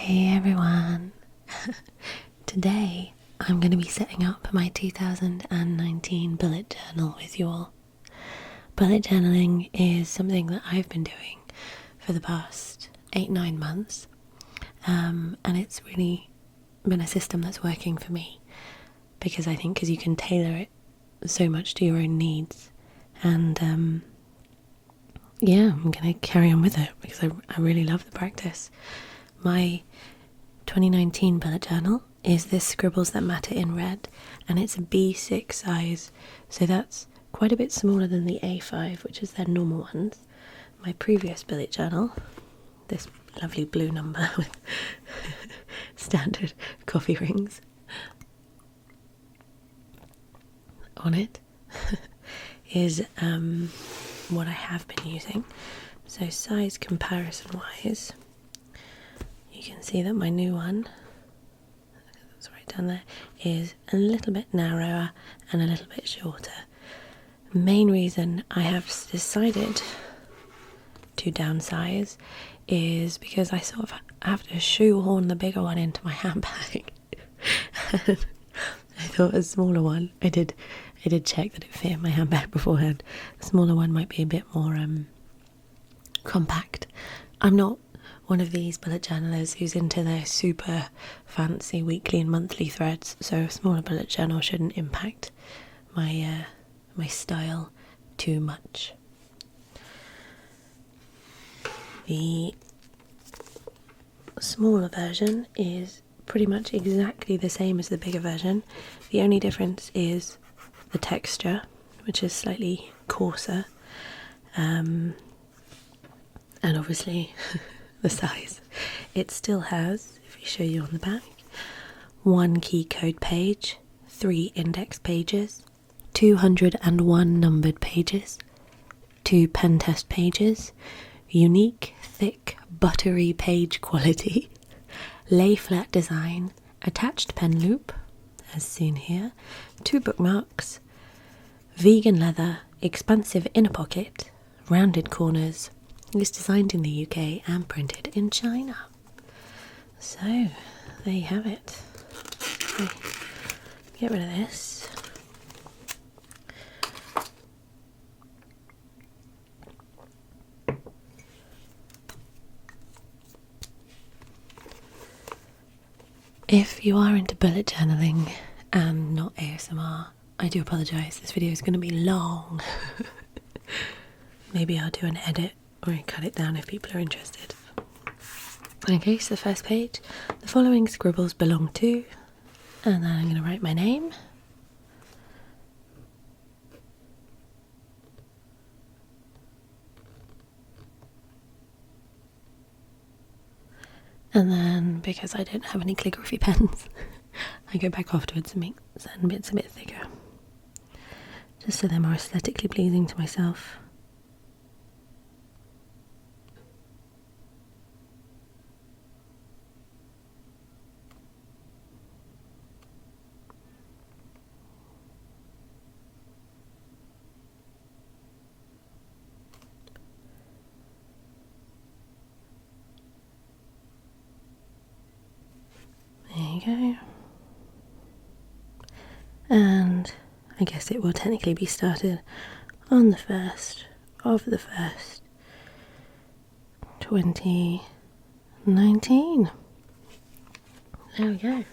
Hey everyone! Today I'm going to be setting up my 2019 bullet journal with you all. Bullet journaling is something that I've been doing for the past 8-9 months, and it's really been a system that's working for me because I think you can tailor it so much to your own needs, and I'm going to carry on with it because I really love the practice. My 2019 bullet journal is this Scribbles That Matter in red, and it's a B6 size, so that's quite a bit smaller than the A5, which is their normal ones. My previous bullet journal, this lovely blue number with standard coffee rings on it, is what I have been using. So size comparison wise, you can see that my new one, that's right down there, is a little bit narrower and a little bit shorter. Main reason I have decided to downsize is because I sort of have to shoehorn the bigger one into my handbag. I thought a smaller one, I did check that it fit in my handbag beforehand. A smaller one might be a bit more compact. I'm not one of these bullet journalers who's into their super fancy weekly and monthly threads, so a smaller bullet journal shouldn't impact my my style too much. The smaller version is pretty much exactly the same as the bigger version. The only difference is the texture, which is slightly coarser, and obviously the size. It still has, if we show you on the back, 1 key code page, 3 index pages, 201 numbered pages, 2 pen test pages, unique, thick, buttery page quality, lay flat design, attached pen loop, as seen here, 2 bookmarks, vegan leather, expansive inner pocket, rounded corners. It's designed in the UK and printed in China. So, there you have it. Get rid of this. If you are into bullet journaling and not ASMR, I do apologise, this video is going to be long. Maybe I'll do an edit or cut it down if people are interested. Okay, so the first page, the following scribbles belong to, and then I'm going to write my name. And then, because I don't have any calligraphy pens, I go back afterwards and make certain bits a bit thicker, just so they're more aesthetically pleasing to myself. There you go. And I guess it will technically be started on the 1st of the 1st, 2019. There we go.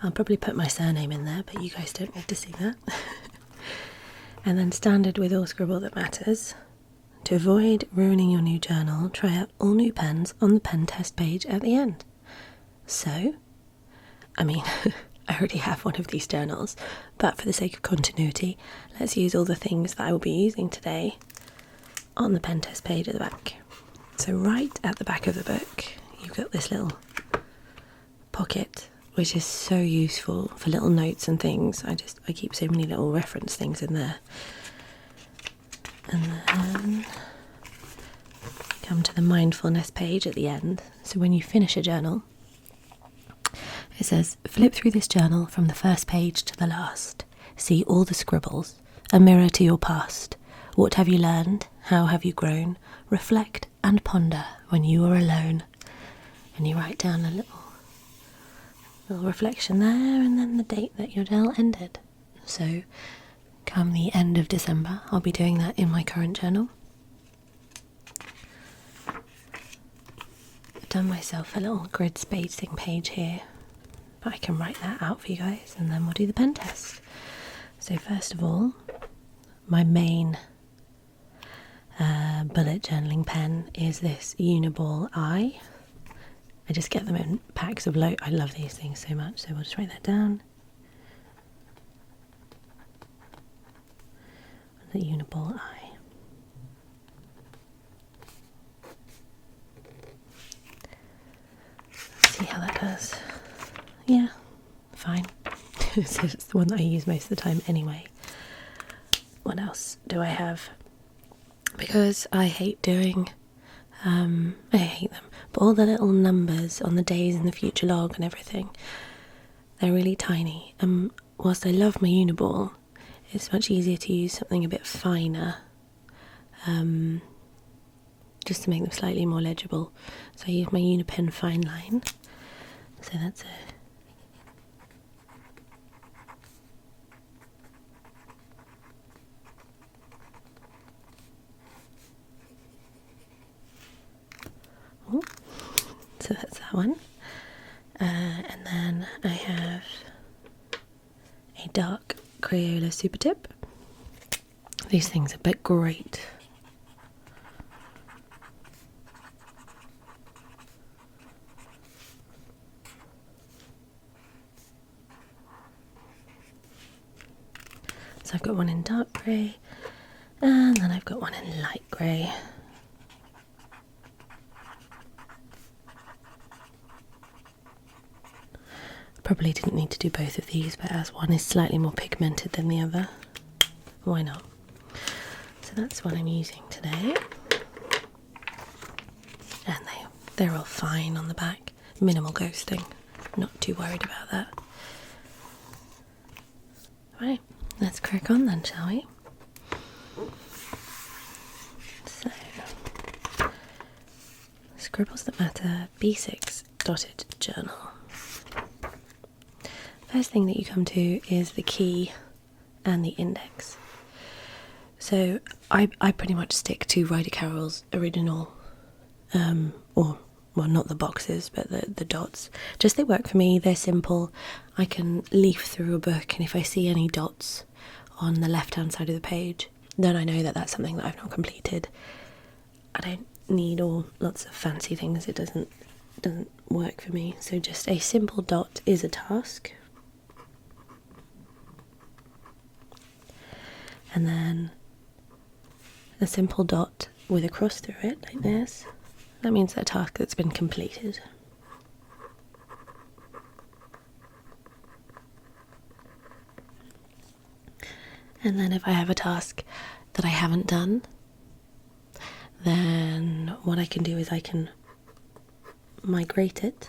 I'll probably put my surname in there, but you guys don't need to see that. And then standard with all Scribble That Matters. To avoid ruining your new journal, try out all new pens on the pen test page at the end. So, I mean, I already have one of these journals, but for the sake of continuity, let's use all the things that I will be using today on the pen test page at the back. So right at the back of the book, you've got this little pocket, which is so useful for little notes and things. I keep so many little reference things in there. And then come to the mindfulness page at the end. So when you finish a journal, it says, flip through this journal from the first page to the last. See all the scribbles, a mirror to your past. What have you learned? How have you grown? Reflect and ponder when you are alone. and you write down a little reflection there, and then the date that your journal ended. So come the end of December, I'll be doing that in my current journal. I've done myself a little grid spacing page here, but I can write that out for you guys, and then we'll do the pen test. So first of all, my main bullet journaling pen is this Uniball I just get them in packs of I love these things so much, so we'll just write that down. The Uniball I. Let's see how that does. Yeah, fine. So it's the one that I use most of the time anyway. What else do I have? Because I hate doing, I hate them, but all the little numbers on the days in the future log and everything, they're really tiny. Whilst I love my Uniball, it's much easier to use something a bit finer, just to make them slightly more legible. So I use my Unipen Fine Line. So that's it. So that's that one. And then I have a dark Crayola Super Tip. These things are great. So I've got one in dark grey, and then I've got one in light grey. Probably didn't need to do both of these, but as one is slightly more pigmented than the other, why not? So that's what I'm using today. And they're all fine on the back. Minimal ghosting. Not too worried about that. Right, let's crack on then, shall we? So, Scribbles That Matter B6 Dotted Journal. First thing that you come to is the key and the index. So I pretty much stick to Ryder Carroll's original, well, not the boxes, but the dots. Just they work for me, they're simple. I can leaf through a book, and if I see any dots on the left-hand side of the page, then I know that that's something that I've not completed. I don't need lots of fancy things, it doesn't work for me. So just a simple dot is a task. And then a simple dot with a cross through it, like this. That means a task that's been completed. And then if I have a task that I haven't done, then what I can do is I can migrate it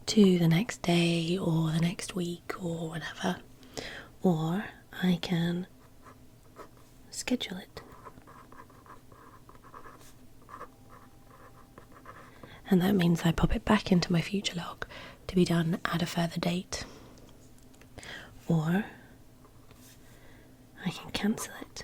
to the next day or the next week or whatever, or I can schedule it. And that means I pop it back into my future log to be done at a further date, or I can cancel it.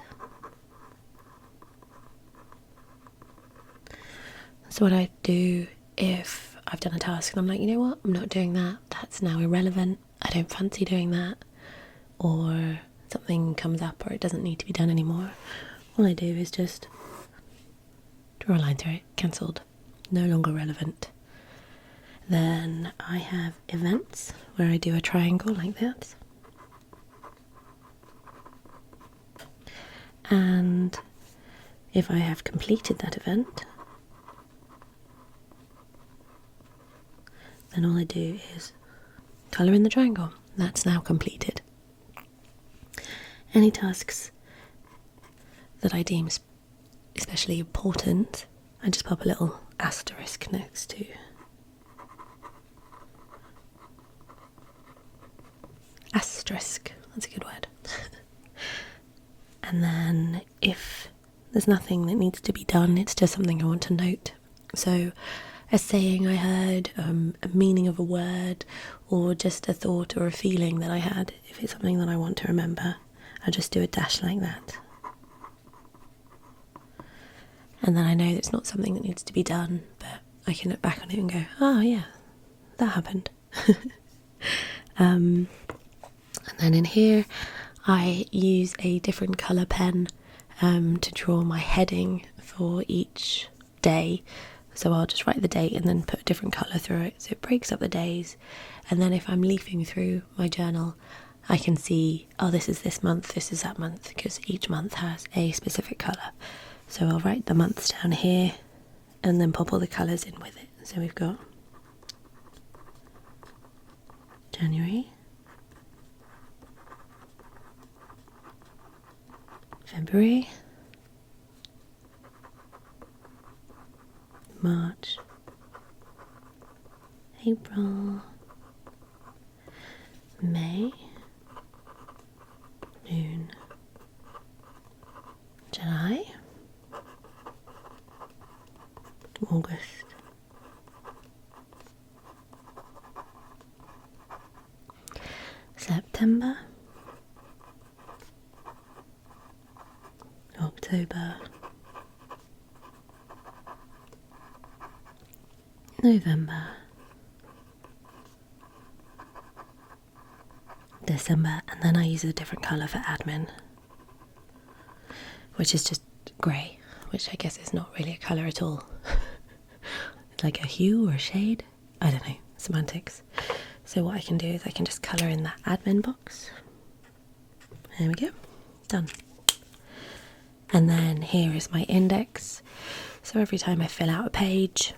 So what I do if I've done a task and I'm like, you know what, I'm not doing that, that's now irrelevant, I don't fancy doing that, or something comes up or it doesn't need to be done anymore, all I do is just draw a line through it, cancelled, no longer relevant. Then I have events where I do a triangle like that, and if I have completed that event, then all I do is colour in the triangle. That's now completed. Any tasks that I deem especially important, I just pop a little asterisk next to. Asterisk, that's a good word. And then if there's there's nothing that needs to be done, it's just something I want to note. So a saying I heard, a meaning of a word, or just a thought or a feeling that I had, if it's something that I want to remember, I'll just do a dash like that. And then I know it's not something that needs to be done, but I can look back on it and go, oh yeah, that happened. And then in here I use a different colour pen to draw my heading for each day. So I'll just write the date and then put a different colour through it, so it breaks up the days. And then if I'm leafing through my journal, I can see, oh, this is this month, this is that month, because each month has a specific colour. So I'll write the months down here and then pop all the colours in with it. So we've got January, February, March, April, May, June, July, August, September, October, November, December, and then I use a different colour for admin, which is just grey, which I guess is not really a colour at all. It's like a hue or a shade, I don't know, semantics. So what I can do is I can just colour in that admin box. There we go, done. And then here is my index. So every time I fill out a page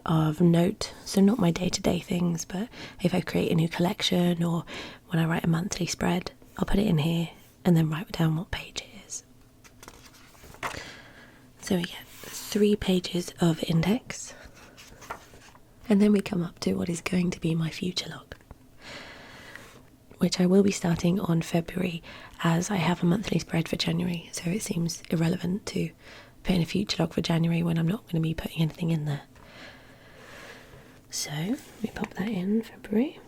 of note, so not my day-to-day things, but if I create a new collection or when I write a monthly spread, I'll put it in here and then write down what page it is. So we get 3 pages of index, and then we come up to what is going to be my future log, which I will be starting on February, as I have a monthly spread for January, so it seems irrelevant to put in a future log for January when I'm not going to be putting anything in there. So we pop that in February.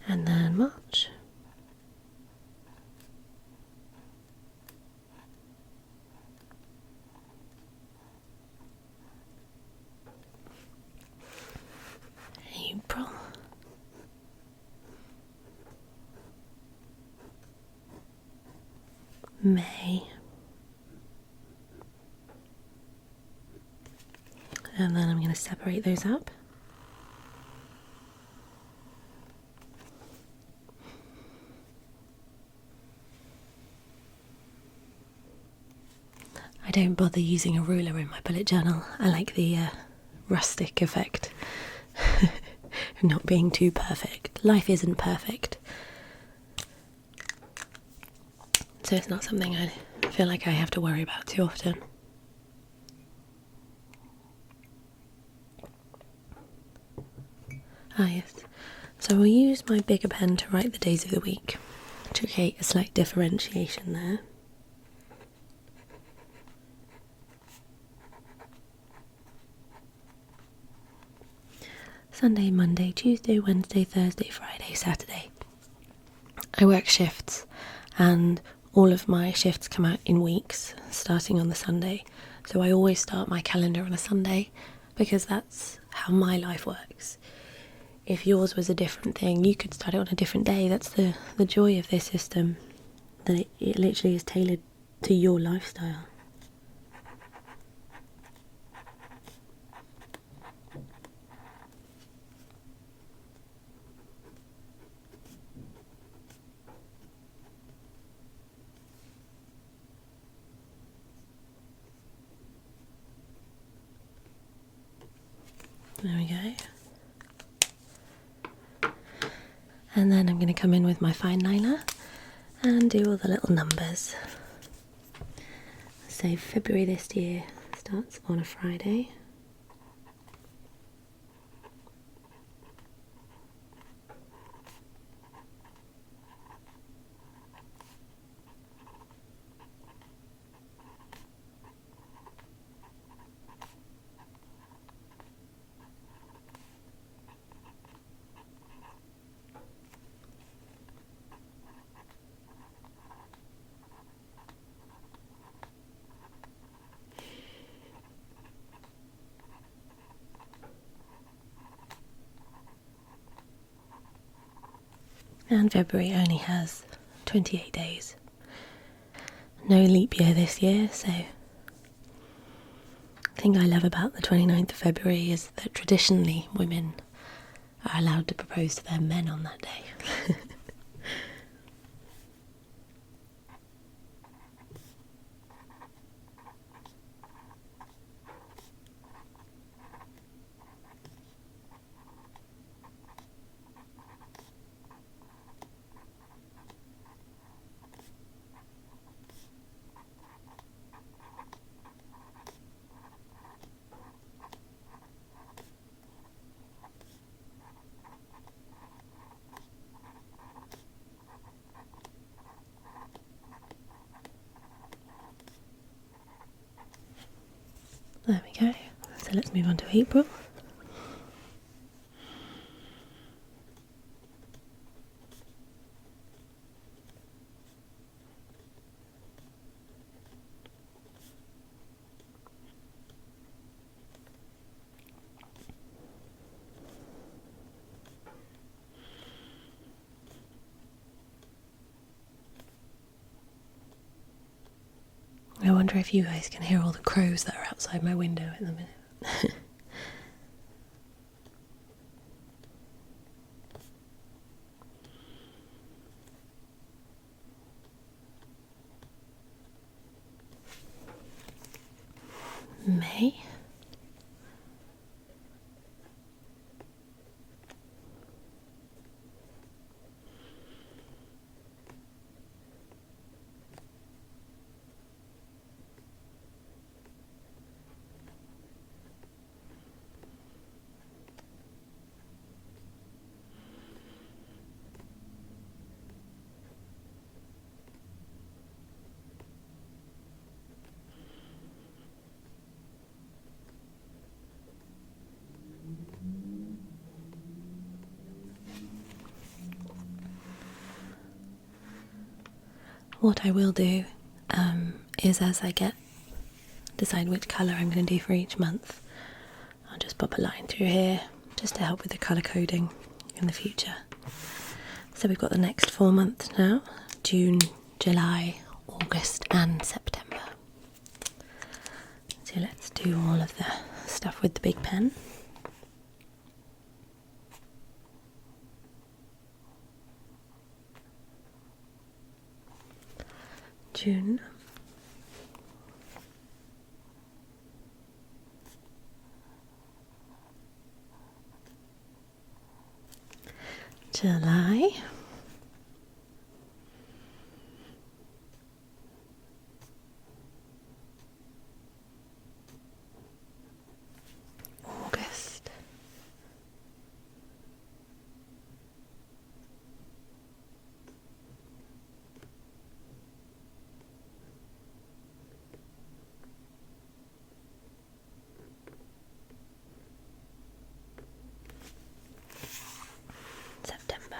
And then March. April. May. And then I'm going to separate those up. I don't bother using a ruler in my bullet journal. I like the rustic effect. Not being too perfect. Life isn't perfect. So it's not something I feel like I have to worry about too often. Ah yes, so I'll use my bigger pen to write the days of the week to create a slight differentiation there. Sunday, Monday, Tuesday, Wednesday, Thursday, Friday, Saturday. I work shifts and all of my shifts come out in weeks starting on the Sunday. So I always start my calendar on a Sunday because that's how my life works. If yours was a different thing, you could start it on a different day. That's the joy of this system, that it literally is tailored to your lifestyle. There we go. And then I'm going to come in with my fine liner and do all the little numbers. So February this year starts on a Friday. And February only has 28 days. No leap year this year, so the thing I love about the 29th of February is that traditionally women are allowed to propose to their men on that day. There we go. So let's move on to April. I wonder if you guys can hear all the crows that are outside my window at the minute. May. What I will do is as I decide which colour I'm going to do for each month, I'll just pop a line through here just to help with the colour coding in the future. So we've got the next 4 months now: June, July, August and September. So let's do all of the stuff with the big pen. June, July, August, September.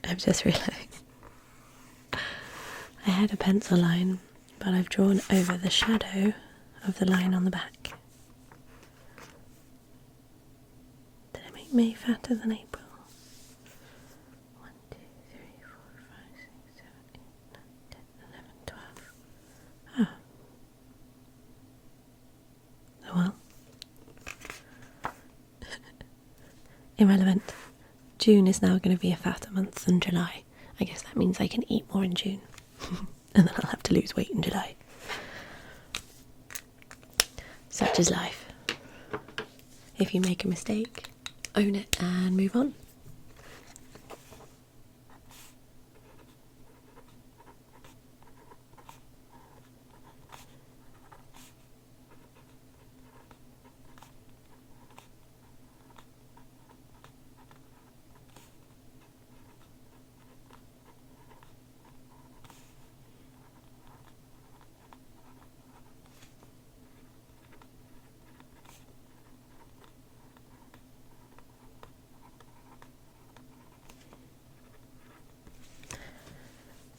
I've just realised I had a pencil line, but I've drawn over the shadow of the line on the back. Did it make May fatter than April? 1, 2, 3, 4, 5, 6, 7, 8, 9, 10, 11, 12. Oh well. Irrelevant. June is now going to be a fatter month than July. I guess that means I can eat more in June. And then I'll have to lose weight in July. Such is life. If you make a mistake, own it and move on.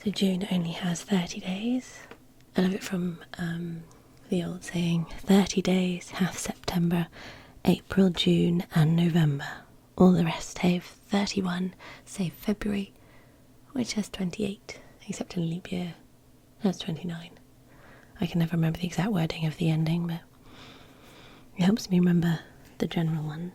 So June only has 30 days. I love it from the old saying, 30 days hath September, April, June and November. All the rest have 31, save February, which has 28, except in leap year, has 29. I can never remember the exact wording of the ending, but it helps me remember the general ones.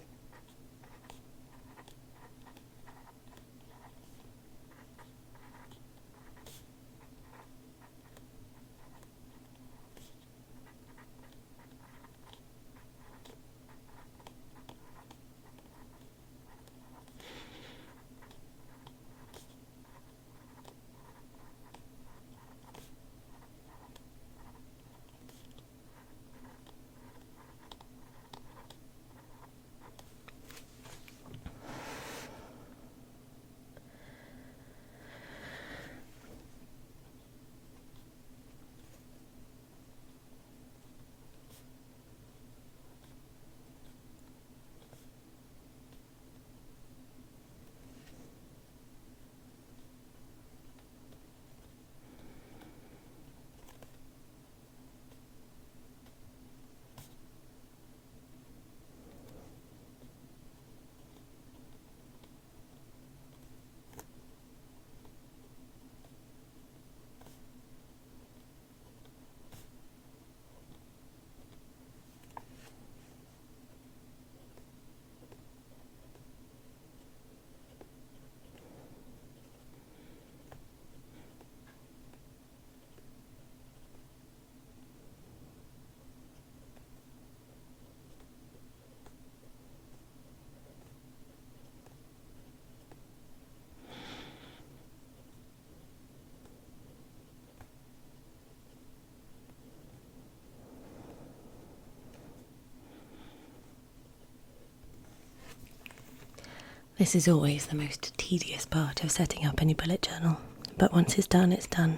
This is always the most tedious part of setting up any bullet journal, but once it's done, it's done.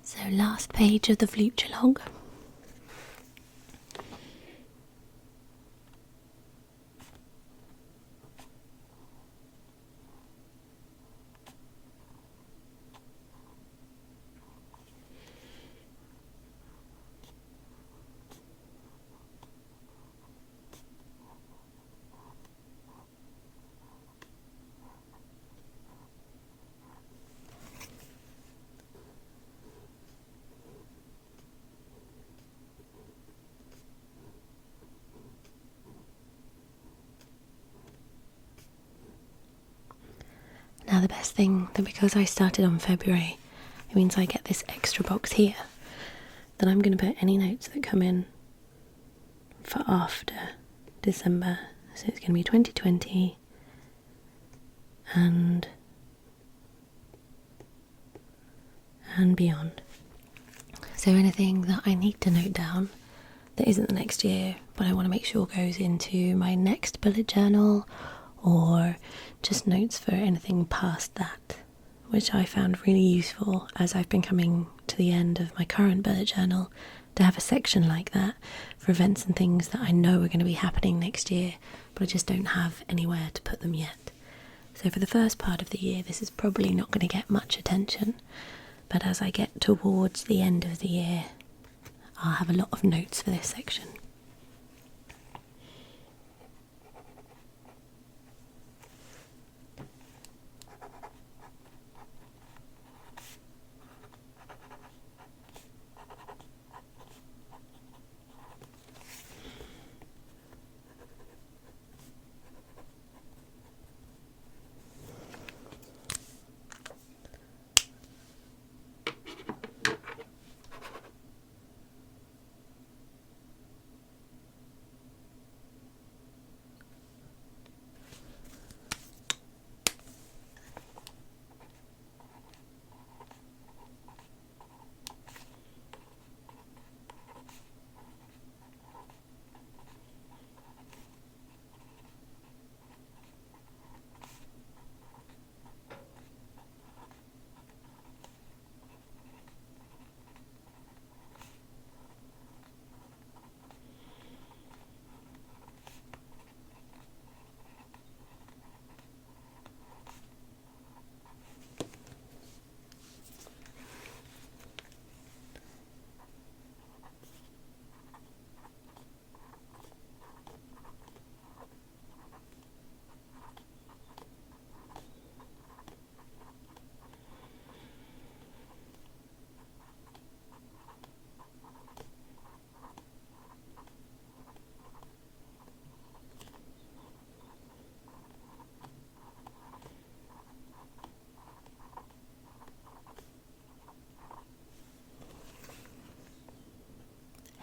So last page of the future log. Now the best thing, that because I started on February, it means I get this extra box here, that I'm going to put any notes that come in for after December. So it's going to be 2020 and beyond. So anything that I need to note down that isn't the next year, but I want to make sure goes into my next bullet journal, or just notes for anything past that, which I found really useful as I've been coming to the end of my current bullet journal, to have a section like that for events and things that I know are going to be happening next year, but I just don't have anywhere to put them yet. So for the first part of the year, this is probably not going to get much attention, but as I get towards the end of the year, I'll have a lot of notes for this section.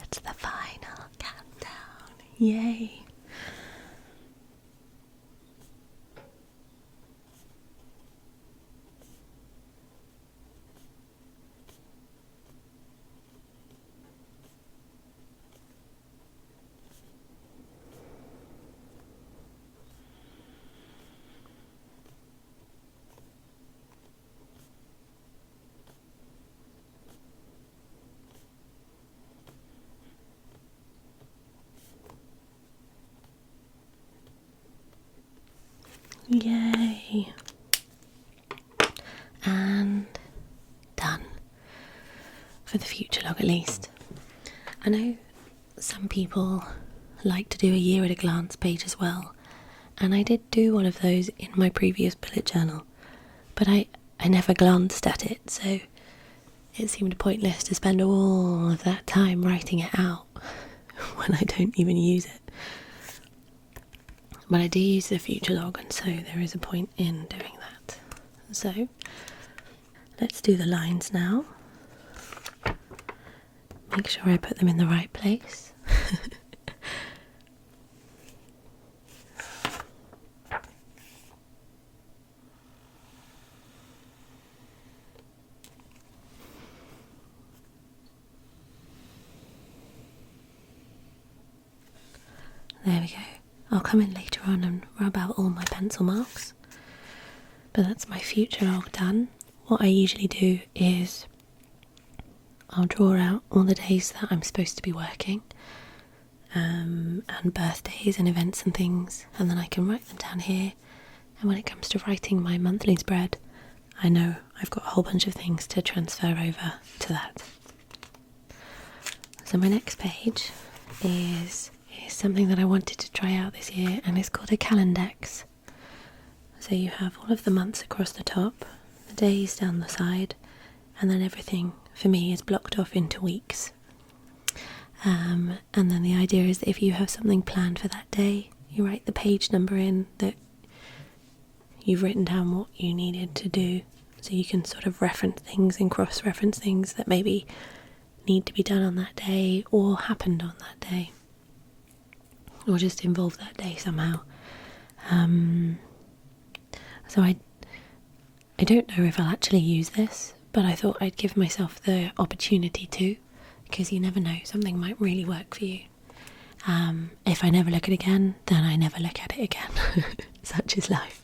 It's the final countdown. Yay! Yay! And done. For the future log, at least. I know some people like to do a year at a glance page as well, and I did do one of those in my previous bullet journal, but I never glanced at it, so it seemed pointless to spend all of that time writing it out when I don't even use it. But I do use the future log, and so there is a point in doing that. So let's do the lines now. Make sure I put them in the right place. There we go. I'll come in later on and rub out all my pencil marks. But that's my future log done. What I usually do is I'll draw out all the days that I'm supposed to be working, and birthdays and events and things, and then I can write them down here. And when it comes to writing my monthly spread, I know I've got a whole bunch of things to transfer over to that. So my next page is something that I wanted to try out this year, and it's called a Calendex. So you have all of the months across the top, the days down the side, and then everything for me is blocked off into weeks. And then the idea is that if you have something planned for that day, you write the page number in that you've written down what you needed to do, so you can sort of reference things and cross-reference things that maybe need to be done on that day or happened on that day, or just involve that day somehow. So I don't know if I'll actually use this, but I thought I'd give myself the opportunity to, because you never know, something might really work for you. If I never look at it again, then I never look at it again. Such is life.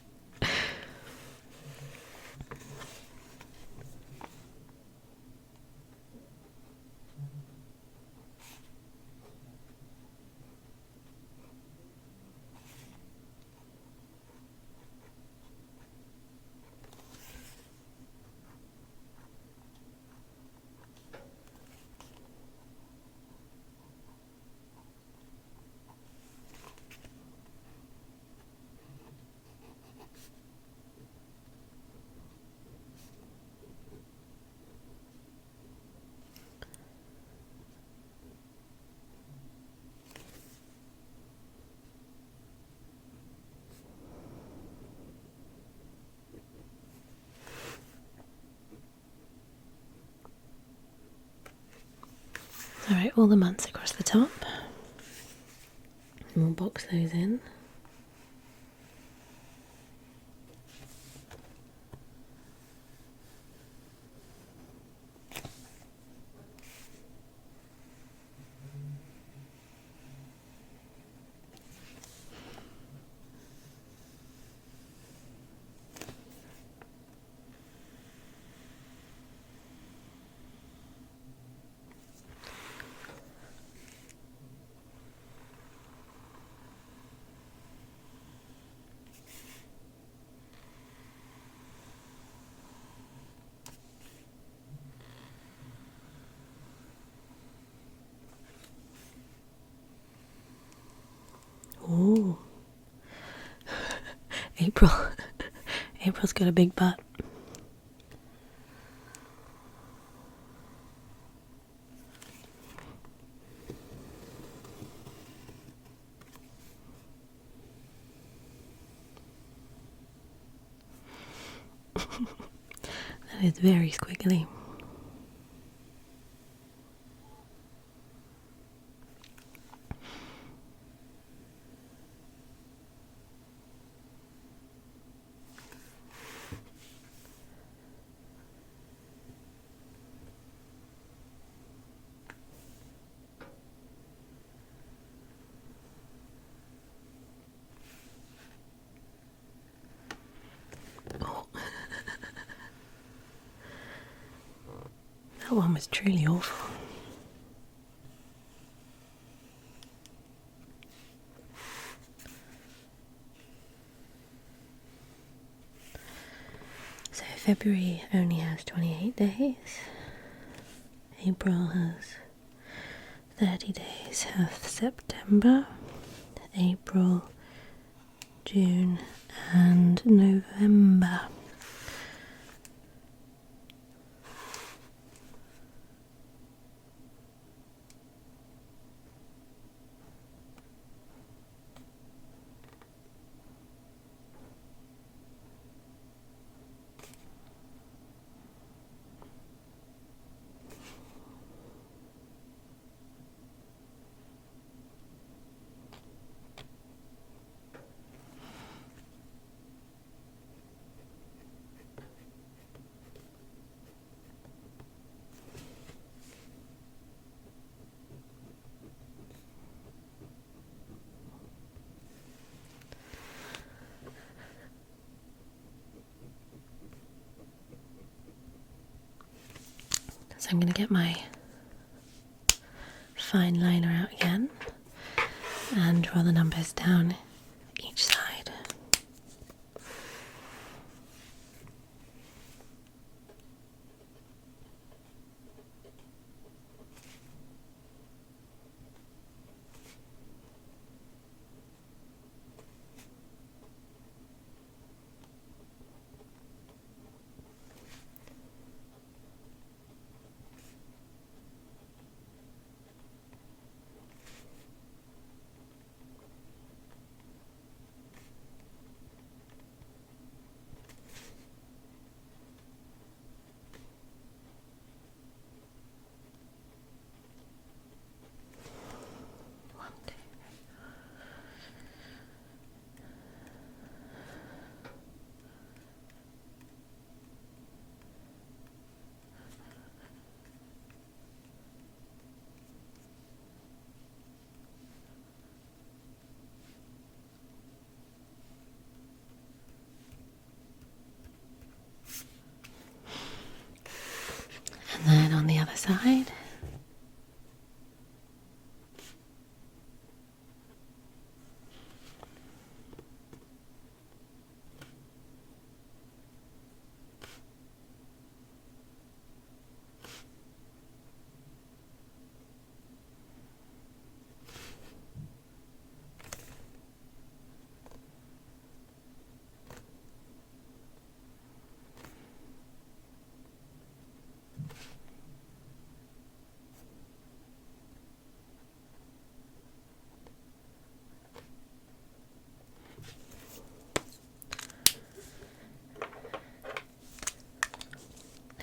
Alright, all the months across the top. And we'll box those in. Ooh. April. April's got a big butt. That is very squiggly. That one was truly awful. So February only has 28 days. April has 30 days. Have September, April, June and November. So I'm going to get my fine liner out again and draw the numbers down each side.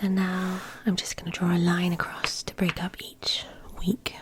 And now I'm just going to draw a line across to break up each week.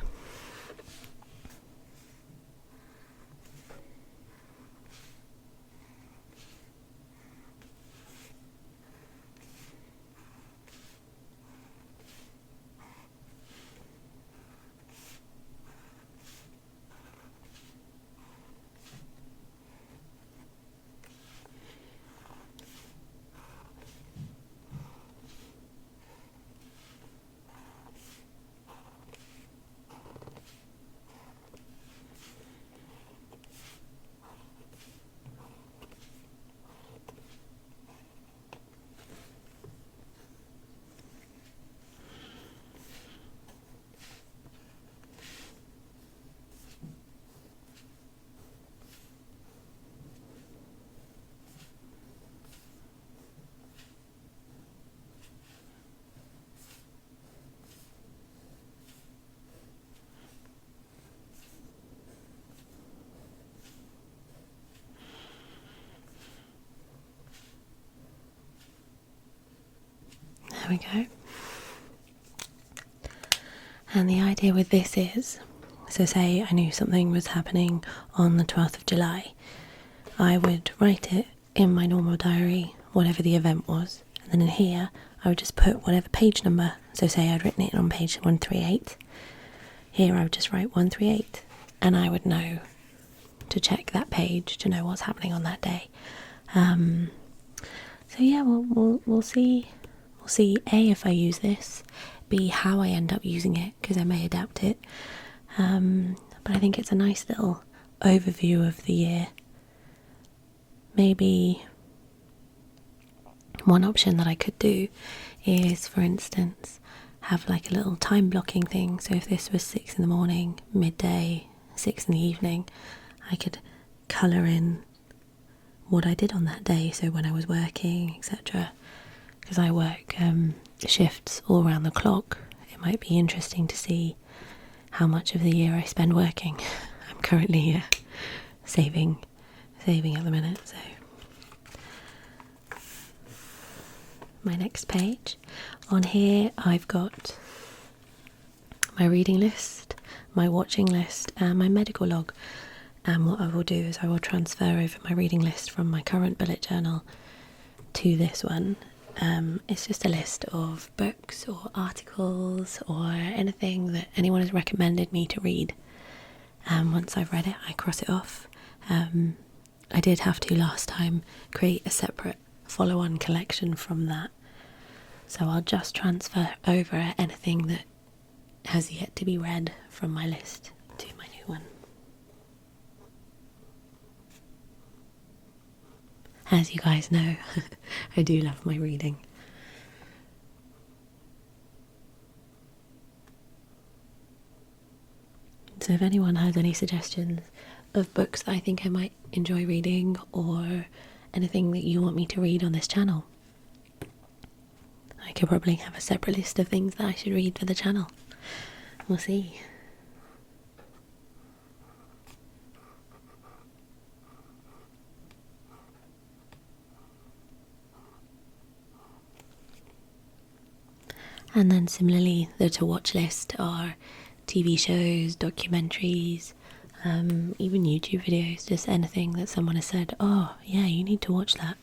There we go. And the idea with this is, so say I knew something was happening on the 12th of July, I would write it in my normal diary, whatever the event was, and then in here I would just put whatever page number, so say I'd written it on page 138, here I would just write 138, and I would know to check that page to know what's happening on that day. So yeah, we'll see. We'll see A, if I use this, B, how I end up using it, because I may adapt it. But I think it's a nice little overview of the year. Maybe one option that I could do is, for instance, have like a little time blocking thing. So if this was 6 in the morning, midday, 6 in the evening, I could colour in what I did on that day. So when I was working, etc. Because I work shifts all around the clock, it might be interesting to see how much of the year I spend working. I'm currently saving at the minute, so my next page. On here I've got my reading list, my watching list, and my medical log. And what I will do is I will transfer over my reading list from my current bullet journal to this one. It's just a list of books or articles or anything that anyone has recommended me to read. Once I've read it, I cross it off. I did have to last time create a separate follow-on collection from that. So I'll just transfer over anything that has yet to be read from my list to my new one. As you guys know, I do love my reading. So if anyone has any suggestions of books that I think I might enjoy reading, or anything that you want me to read on this channel, I could probably have a separate list of things that I should read for the channel. We'll see. And then similarly, the to watch list are TV shows, documentaries, even YouTube videos, just anything that someone has said, oh yeah, you need to watch that.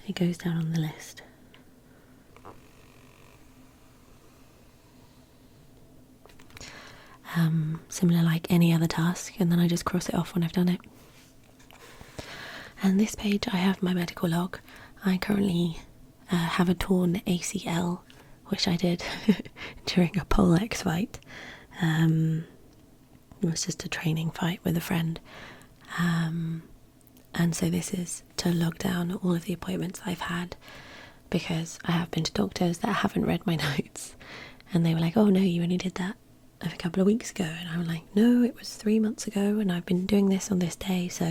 It goes down on the list. Similar like any other task, and then I just cross it off when I've done it. And this page I have my medical log. I currently have a torn ACL, which I did during a pole X fight. It was just a training fight with a friend. And so this is to log down all of the appointments I've had, because I have been to doctors that haven't read my notes, and they were like, oh no, you only did that a couple of weeks ago. And I was like, no, it was 3 months ago, and I've been doing this on this day. So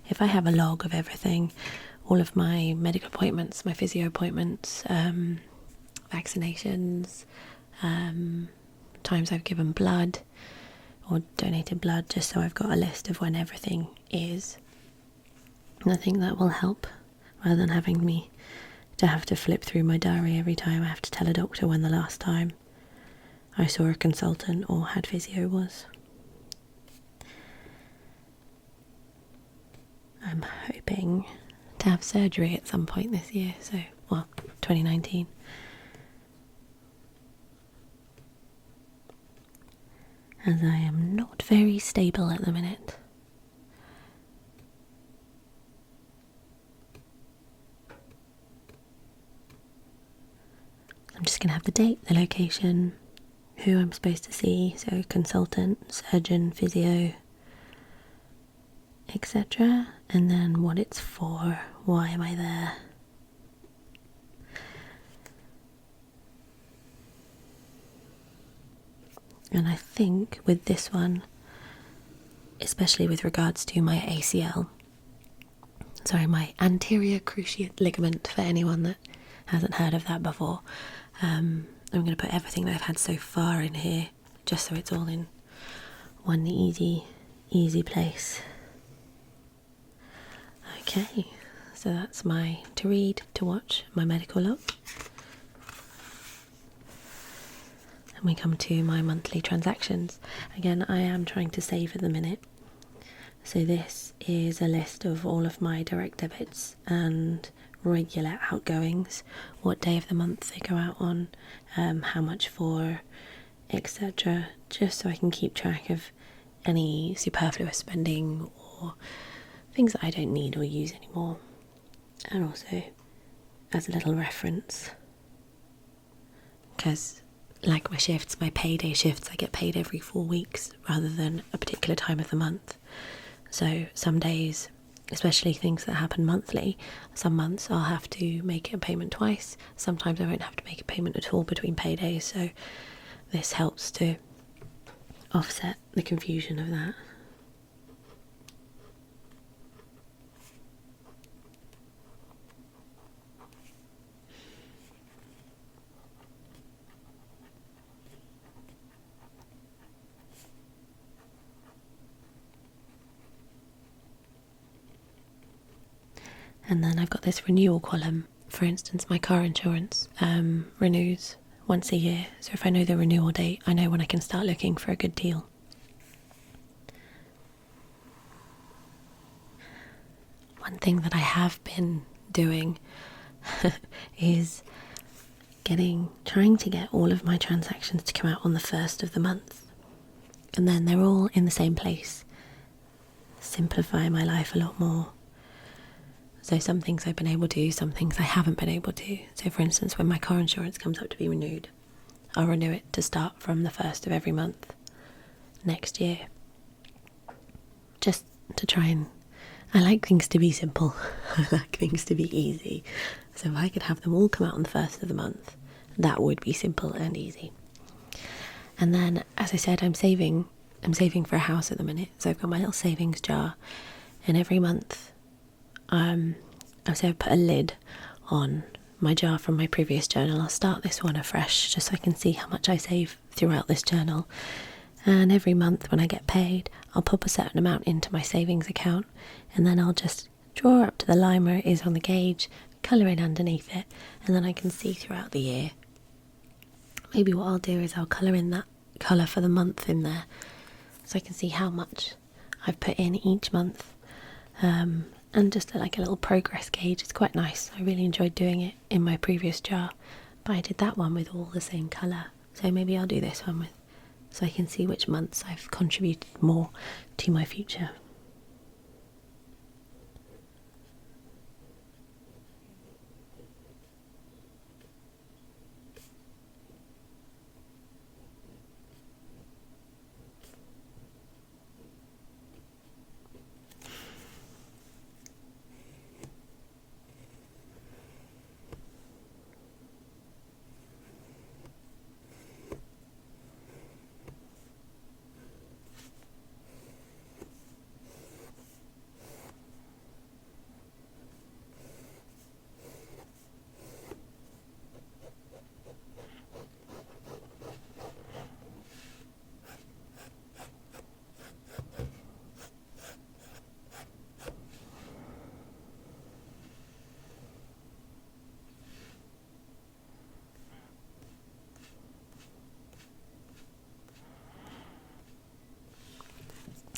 if I have a log of everything, all of my medical appointments, my physio appointments, vaccinations, times I've given blood or donated blood, just so I've got a list of when everything is. And I think that will help, rather than having me to have to flip through my diary every time I have to tell a doctor when the last time I saw a consultant or had physio was. I'm hoping to have surgery at some point this year, 2019. As I am not very stable at the minute. I'm just going to have the date, the location, who I'm supposed to see, so consultant, surgeon, physio, etc. And then what it's for, why am I there. And I think with this one, especially with regards to my ACL, my anterior cruciate ligament, for anyone that hasn't heard of that before, I'm going to put everything that I've had so far in here, just so it's all in one easy place. Okay, so that's my to read, to watch, my medical log. And we come to my monthly transactions. Again, I am trying to save at the minute. So this is a list of all of my direct debits and regular outgoings, what day of the month they go out on, how much for, etc. Just so I can keep track of any superfluous spending or things that I don't need or use anymore. And also as a little reference, because like my shifts, my payday shifts, I get paid every 4 weeks rather than a particular time of the month. So some days, especially things that happen monthly, some months I'll have to make a payment twice. Sometimes I won't have to make a payment at all between paydays. So this helps to offset the confusion of that. And then I've got this renewal column. For instance, my car insurance renews once a year. So if I know the renewal date, I know when I can start looking for a good deal. One thing that I have been doing is trying to get all of my transactions to come out on the 1st of the month. And then they're all in the same place. Simplify my life a lot more. So some things I've been able to, some things I haven't been able to. So for instance, when my car insurance comes up to be renewed, I'll renew it to start from the 1st of every month next year. Just to try and... I like things to be simple. I like things to be easy. So if I could have them all come out on the 1st of the month, that would be simple and easy. And then, as I said, I'm saving for a house at the minute. So I've got my little savings jar, and every month I've put a lid on my jar from my previous journal. I'll start this one afresh just so I can see how much I save throughout this journal. And every month when I get paid, I'll pop a certain amount into my savings account, and then I'll just draw up to the line where it is on the gauge, colour in underneath it, and then I can see throughout the year. Maybe what I'll do is I'll colour in that colour for the month in there, so I can see how much I've put in each month. And just like a little progress gauge. It's quite nice. I really enjoyed doing it in my previous jar, but I did that one with all the same colour. So maybe I'll do this one so I can see which months I've contributed more to my future.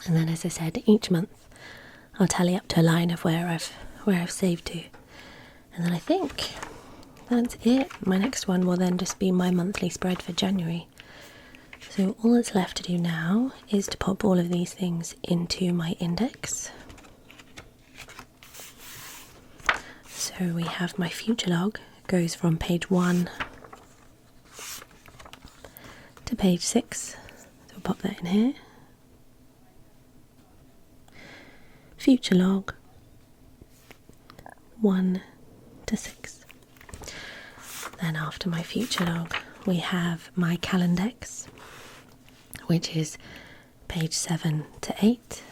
And then, as I said, each month I'll tally up to a line of where I've saved to. And then I think that's it. My next one will then just be my monthly spread for January. So all that's left to do now is to pop all of these things into my index. So we have my future log, goes from page 1 to page 6. So we'll pop that in here. Future log 1 to 6. Then after my future log we have my Calendex, which is page 7 to 8.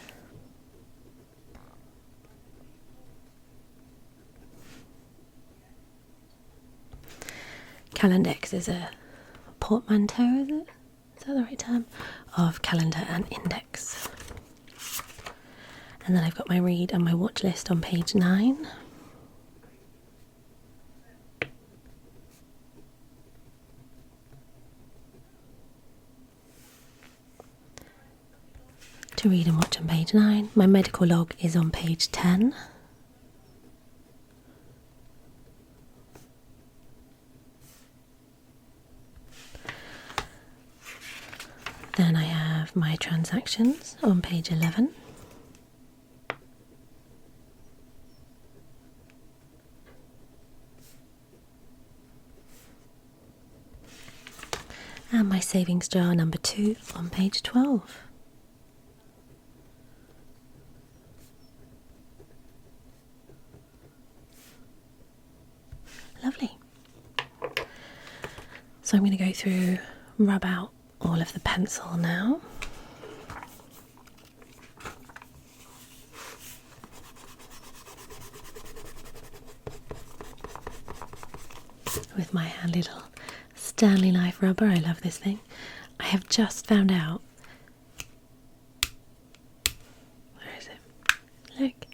Calendex is a portmanteau, is it? Is that the right term? Of calendar and index. And then I've got my read and my watch list on page 9. To read and watch on page 9. My medical log is on page 10. Then I have my transactions on page 11. And my savings jar number 2 on page 12. Lovely. So I'm going to go through, rub out all of the pencil now. With my little Stanley Life rubber. I love this thing. I have just found out. Where is it? Look.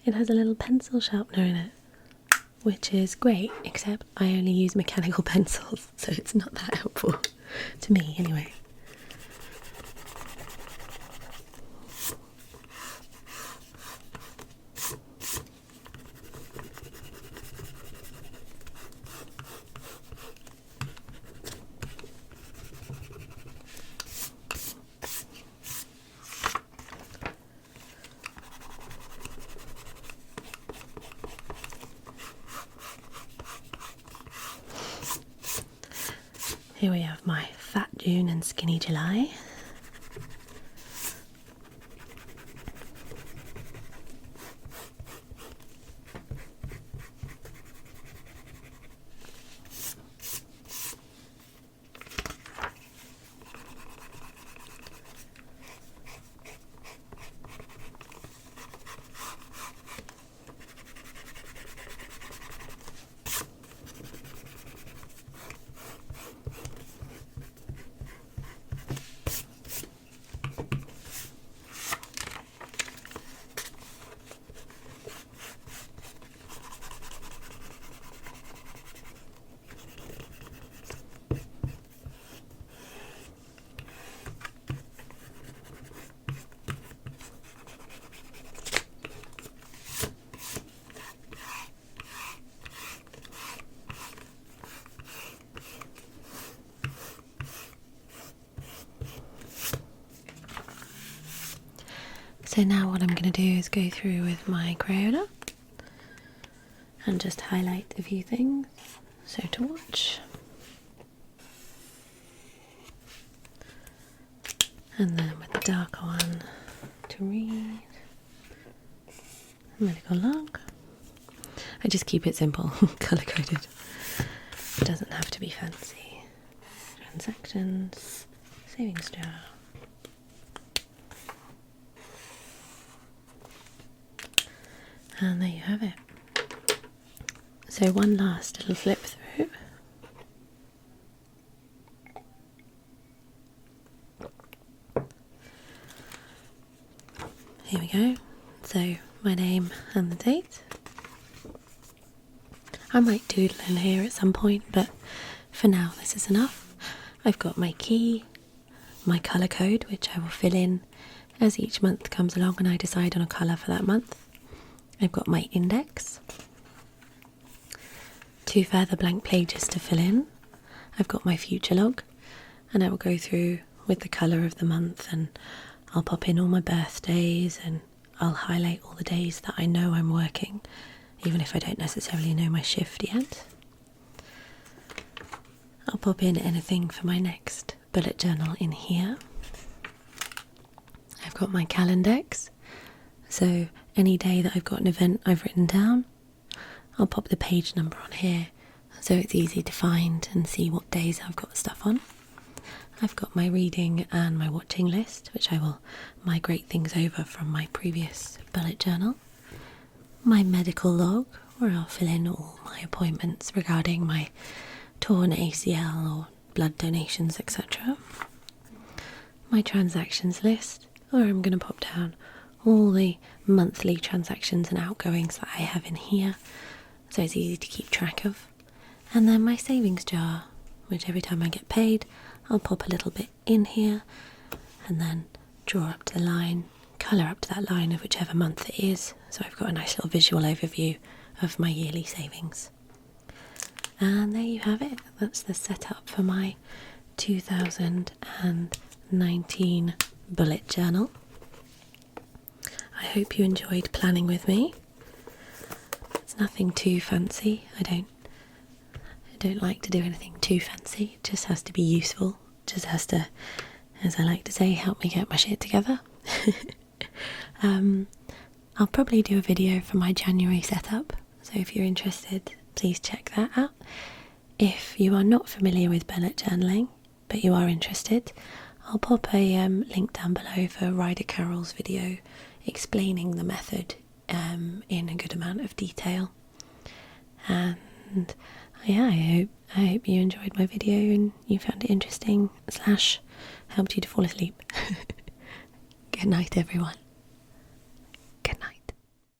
It has a little pencil sharpener in it, which is great, except I only use mechanical pencils, so it's not that helpful to me anyway. Here we have my Fat June and Skinny July. So now what I'm going to do is go through with my Crayola and just highlight a few things. So to watch, and then with the darker one to read, medical log. I just keep it simple, colour coded. It doesn't have to be fancy. Transactions, savings jar. And there you have it. So one last little flip through. Here we go. So my name and the date. I might doodle in here at some point, but for now this is enough. I've got my key, my colour code, which I will fill in as each month comes along and I decide on a colour for that month, I've got my index, 2 further blank pages to fill in. I've got my future log, and I will go through with the colour of the month, and I'll pop in all my birthdays, and I'll highlight all the days that I know I'm working, even if I don't necessarily know my shift yet. I'll pop in anything for my next bullet journal in here. I've got my Calendex, so any day that I've got an event I've written down, I'll pop the page number on here so it's easy to find and see what days I've got stuff on. I've got my reading and my watching list, which I will migrate things over from my previous bullet journal. My medical log, where I'll fill in all my appointments regarding my torn ACL or blood donations, etc. My transactions list, where I'm going to pop down all the monthly transactions and outgoings that I have in here, so it's easy to keep track of. And then my savings jar, which every time I get paid, I'll pop a little bit in here and then draw up to the line, colour up to that line of whichever month it is, so I've got a nice little visual overview of my yearly savings. And there you have it. That's the setup for my 2019 bullet journal. I hope you enjoyed planning with me. It's nothing too fancy. I don't like to do anything too fancy. It just has to be useful. It just has to, as I like to say, help me get my shit together. I'll probably do a video for my January setup, so if you're interested, please check that out. If you are not familiar with bullet journaling, but you are interested, I'll pop a link down below for Ryder Carroll's video explaining the method in a good amount of detail. And yeah, I hope you enjoyed my video and you found it interesting / helped you to fall asleep. Good night, everyone.